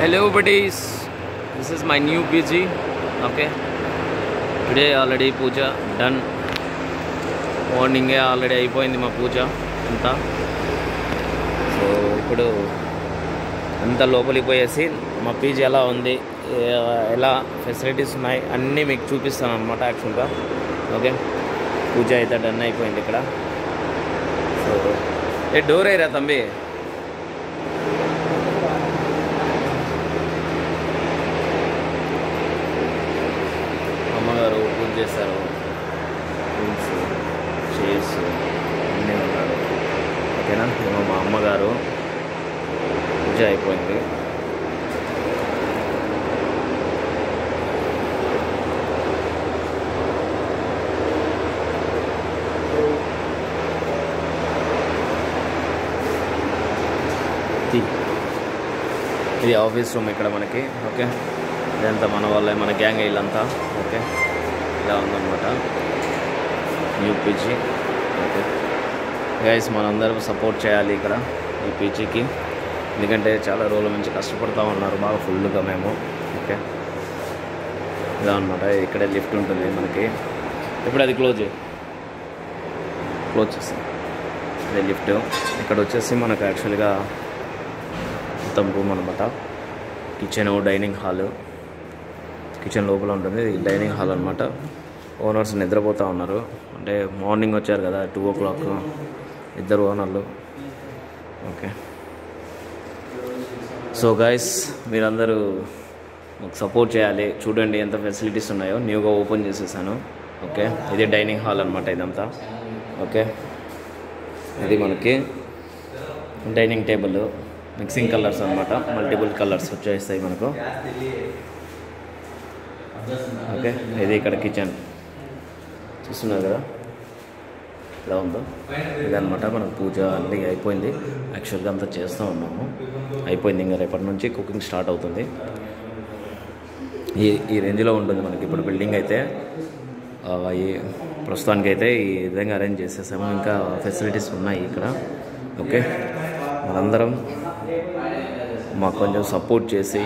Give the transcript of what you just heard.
Hello buddies, this is my new PG. Okay, today already puja done. Morning already అయిపోయింది మా పూజ అంతా. So ఇప్పుడు అంతా లోపలికి పోయేసి మా పీజీ ఎలా ఉంది, ఎలా ఫెసిలిటీస్ ఉన్నాయి అన్నీ మీకు చూపిస్తాను అనమాట యాక్చువల్గా. ఓకే, పూజ అయితే డన్ అయిపోయింది ఇక్కడ. సో డోర్ అయ్యారా తంబి? అమ్మగారు పూజ చేస్తారు, రూమ్స్ చైర్స్ అన్నీ ఉన్నారు. ఓకేనా, మా అమ్మగారు పూజ అయిపోయింది. ఇది ఆఫీస్ రూమ్ ఇక్కడ మనకి. ఓకే, ఇదంతా మన వాళ్ళే, మన గ్యాంగ్ వీళ్ళంతా. ఓకే, ఇలా ఉందన్నమాట న్యూ పీజీ. ఓకే గైస్, మనందరం సపోర్ట్ చేయాలి ఇక్కడ ఈ పీజీకి, ఎందుకంటే చాలా రోజుల నుంచి కష్టపడుతూ ఉన్నారు బాగా ఫుల్గా మేము. ఓకే, ఇలా అనమాట. ఇక్కడే లిఫ్ట్ ఉంటుంది మనకి. ఇప్పుడు అది క్లోజ్ చేస్తాం. అదే లిఫ్ట్. ఇక్కడ వచ్చేసి మనకు యాక్చువల్గా మొత్తం రూమ్ అనమాట. Kitchen, dining hall. కిచెన్ లోపల ఉంటుంది, డైనింగ్ హాల్ అనమాట. ఓనర్స్ నిద్రపోతూ ఉన్నారు, అంటే మార్నింగ్ వచ్చారు కదా 2 o'clock, ఇద్దరు ఓనర్లు. ఓకే, సో గైస్ మీరందరూ మాకు సపోర్ట్ చేయాలి. చూడండి ఎంత ఫెసిలిటీస్ ఉన్నాయో, న్యూగా ఓపెన్ చేసేసాను. ఓకే, ఇది డైనింగ్ హాల్ అనమాట ఇదంతా. ఓకే, ఇది మనకి డైనింగ్ టేబుల్, మిక్సింగ్ కలర్స్ అనమాట, మల్టిపుల్ కలర్స్ వచ్చేస్తాయి మనకు. ఓకే, ఇది ఇక్కడ కిచెన్ చూస్తున్నారు కదా ఇలా ఉందో. ఇదనమాట మన పూజ అన్నీ అయిపోయింది. యాక్చువల్గా అంతా చేస్తూ ఉన్నాము, అయిపోయింది. ఇంకా రేపటి నుంచి కుకింగ్ స్టార్ట్ అవుతుంది. ఈ రేంజ్లో ఉంటుంది మనకి ఇప్పుడు బిల్డింగ్ అయితే. ఈ ప్రస్తుతానికైతే ఈ విధంగా అరేంజ్ చేసేసాము. ఇంకా ఫెసిలిటీస్ ఉన్నాయి ఇక్కడ. ఓకే, మనందరం మాకు కొంచెం సపోర్ట్ చేసి